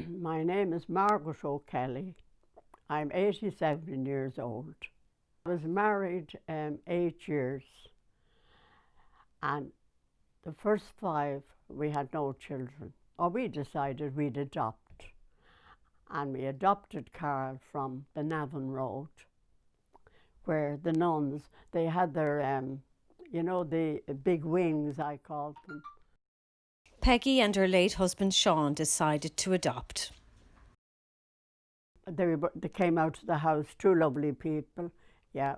My name is Margaret O'Kelly. I'm 87 years old. I was married 8 years, and the first 5 we had no children. We decided we'd adopt, and we adopted Karl from the Navan Road, where the nuns, they had their, you know, the big wings, I called them. Peggy and her late husband Sean decided to adopt. They came out to the house, 2 lovely people, yeah,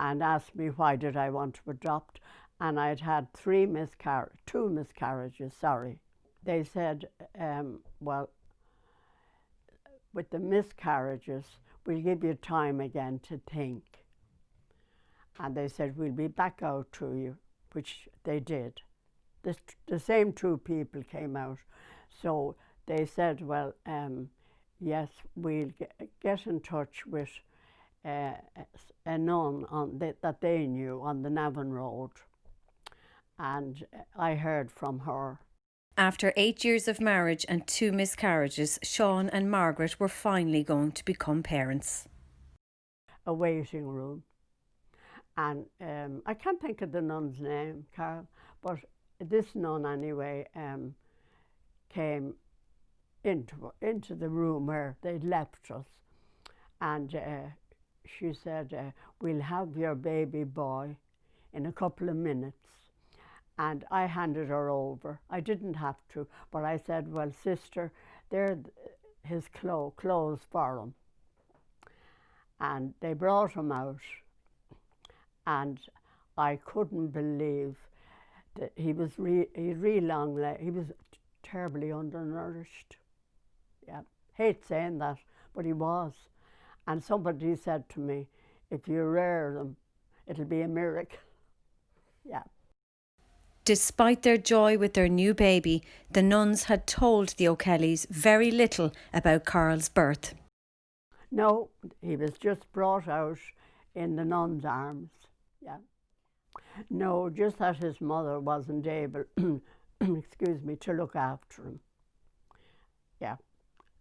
and asked me why did I want to adopt, and I'd had 2 miscarriages, sorry. They said, well, with the miscarriages, we'll give you time again to think. And they said, we'll be back out to you, which they did. The same 2 people came out. So they said, well, yes, we'll get in touch with a nun that they knew on the Navan Road. And I heard from her. After 8 years of marriage and 2 miscarriages, Sean and Margaret were finally going to become parents. A waiting room. And I can't think of the nun's name, Karl, but this nun anyway came into the room where they'd left us, and she said, we'll have your baby boy in a couple of minutes. And I handed her over. I didn't have to, but I said, well, sister, they're his clothes for him. And they brought him out, and I couldn't believe that he was really long legs. He was terribly undernourished. Yeah, hate saying that, but he was. And somebody said to me, if you rear them, it'll be a miracle. Yeah. Despite their joy with their new baby, the nuns had told the O'Kellys very little about Karl's birth. No, he was just brought out in the nun's arms. Yeah. No, just that his mother wasn't able, excuse me, to look after him. Yeah.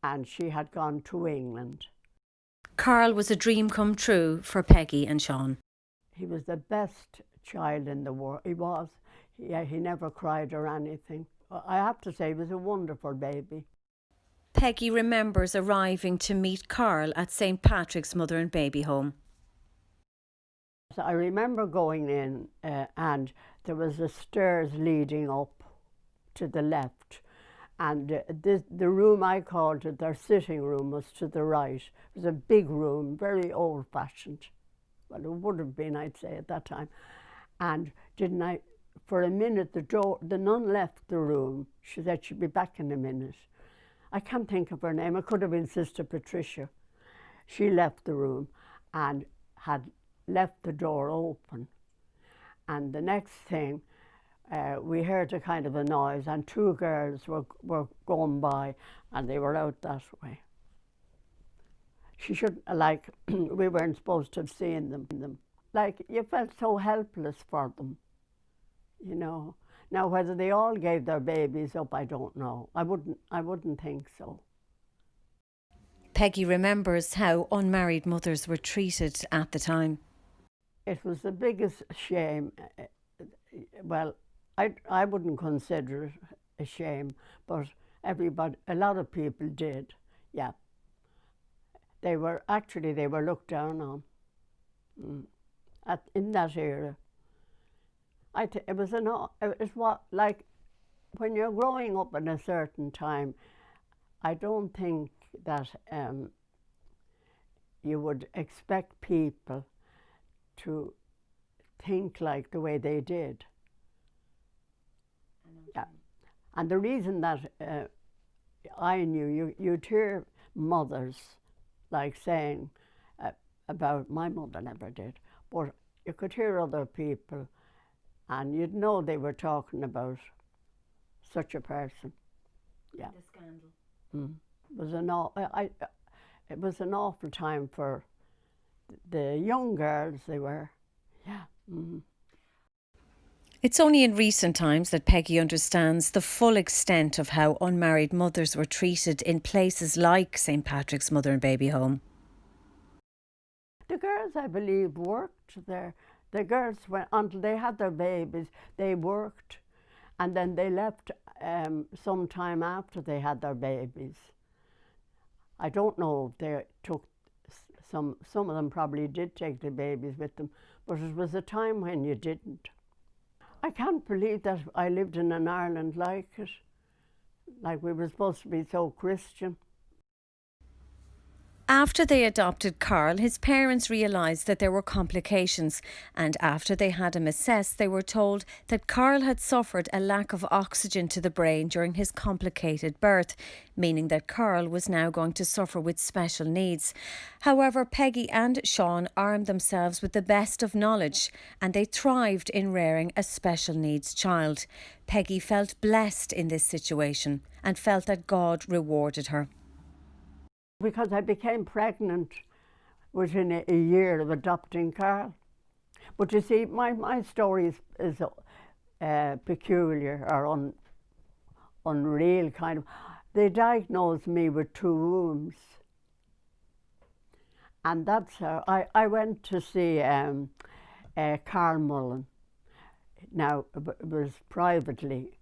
And she had gone to England. Karl was a dream come true for Peggy and Sean. He was the best child in the world. He was. He never cried or anything. I have to say, he was a wonderful baby. Peggy remembers arriving to meet Karl at St. Patrick's Mother and Baby Home. So I remember going in and there was the stairs leading up to the left. And the room, I called it, their sitting room, was to the right. It was a big room, very old-fashioned. Well, it would have been, I'd say, at that time. And for a minute, the nun left the room. She said she'd be back in a minute. I can't think of her name. It could have been Sister Patricia. She left the room and had left the door open. And the next thing, we heard a kind of a noise, and 2 girls were going by, and they were out that way. She shouldn't, like, we weren't supposed to have seen them. Like, you felt so helpless for them, you know. Now, whether they all gave their babies up, I don't know. I wouldn't think so. Peggy remembers how unmarried mothers were treated at the time. It was the biggest shame. Well, I wouldn't consider it a shame, but a lot of people did, yeah. They were looked down on in that era. It was like when you're growing up in a certain time, I don't think that you would expect people to think like the way they did. Yeah. And the reason that I knew, you'd hear mothers like saying about, my mother never did, but you could hear other people and you'd know they were talking about such a person. Yeah. The scandal. It was an awful time for the young girls, they were. Yeah. It's only in recent times that Peggy understands the full extent of how unmarried mothers were treated in places like St Patrick's Mother and Baby Home. The girls, I believe, worked there. The girls, until they had their babies, they worked, and then they left some time after they had their babies. I don't know if they took some of them probably did take the babies with them, but it was a time when you didn't. I can't believe that I lived in an Ireland like it, like we were supposed to be so Christian. After they adopted Karl, his parents realised that there were complications, and after they had him assessed, they were told that Karl had suffered a lack of oxygen to the brain during his complicated birth, meaning that Karl was now going to suffer with special needs. However, Peggy and Sean armed themselves with the best of knowledge, and they thrived in rearing a special needs child. Peggy felt blessed in this situation and felt that God rewarded her. Because I became pregnant within a year of adopting Karl. But you see, my story is peculiar or unreal, kind of. They diagnosed me with 2 wounds. And that's how I went to see Karl Mullen. Now, it was privately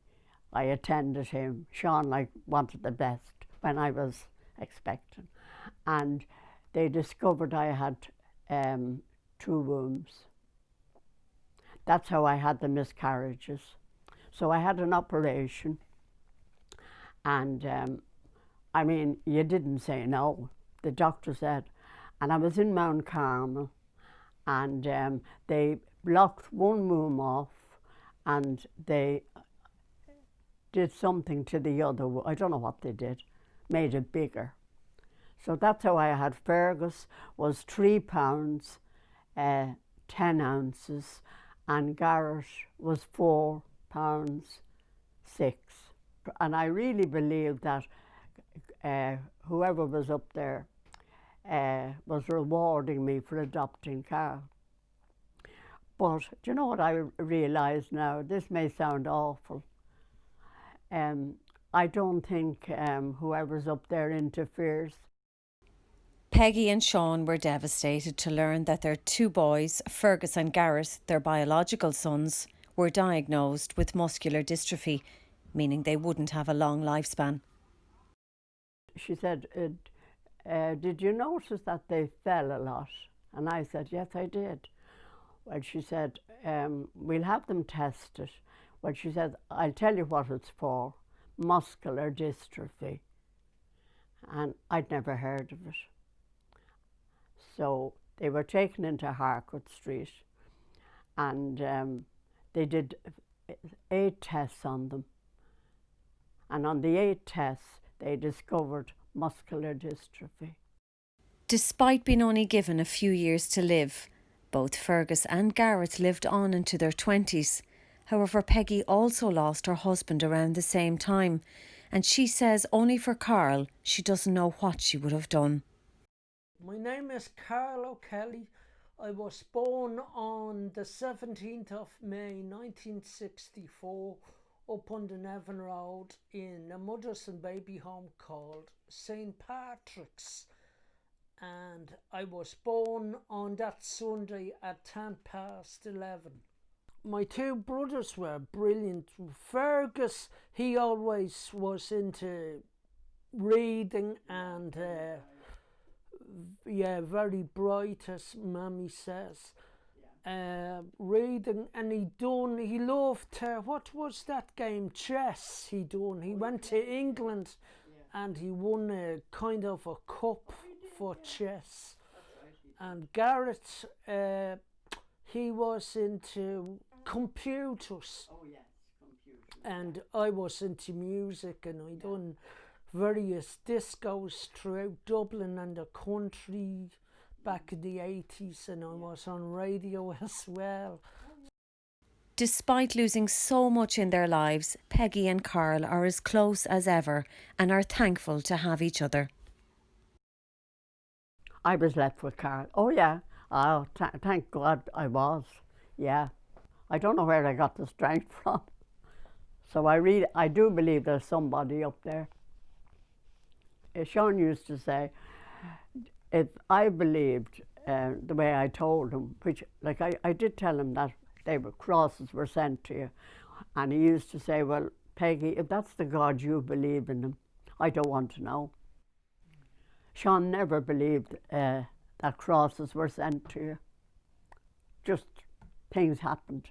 I attended him. Sean wanted the best when I was expecting, and they discovered I had 2 wombs. That's how I had the miscarriages. So I had an operation, and I mean, you didn't say no. The doctor said, and I was in Mount Carmel, and they blocked 1 womb off, and they did something to the other. I don't know what they did. Made it bigger. So that's how I had Fergus, was 3 pounds, 10 ounces, and Garrett was 4 pounds, 6. And I really believe that whoever was up there was rewarding me for adopting Karl. But do you know what I realise now? This may sound awful. I don't think whoever's up there interferes. Peggy and Sean were devastated to learn that their 2 boys, Fergus and Garrett, their biological sons, were diagnosed with muscular dystrophy, meaning they wouldn't have a long lifespan. She said, did you notice that they fell a lot? And I said, yes, I did. Well, she said, we'll have them tested. Well, she said, I'll tell you what it's for. Muscular dystrophy, and I'd never heard of it. So they were taken into Harcourt Street, and they did 8 tests on them, and on the 8 tests they discovered muscular dystrophy. Despite being only given a few years to live, both Fergus and Garrett lived on into their 20s. However, Peggy also lost her husband around the same time, and she says only for Karl she doesn't know what she would have done. My name is Peggy O'Kelly. I was born on the 17th of May 1964 up on the Nevin Road in a mother's and baby home called St Patrick's, and I was born on that Sunday at 11:10. My 2 brothers were brilliant. Fergus, he always was into reading and very bright, as Mammy says. Reading, and he loved what was that game, chess. He went to England and he won a kind of a cup for chess. And Garrett, he was into computers. And I was into music, and I done various discos throughout Dublin and the country back in the 80s, and I was on radio as well. Despite losing so much in their lives, Peggy and Karl are as close as ever and are thankful to have each other. I was left with Karl. Oh yeah, thank God I was. Yeah, I don't know where I got the strength from. So I do believe there's somebody up there. Sean used to say, if I believed the way I told him, which, like, I did tell him that crosses were sent to you, and he used to say, well, Peggy, if that's the God you believe in him, I don't want to know. Sean never believed that crosses were sent to you. Just things happened.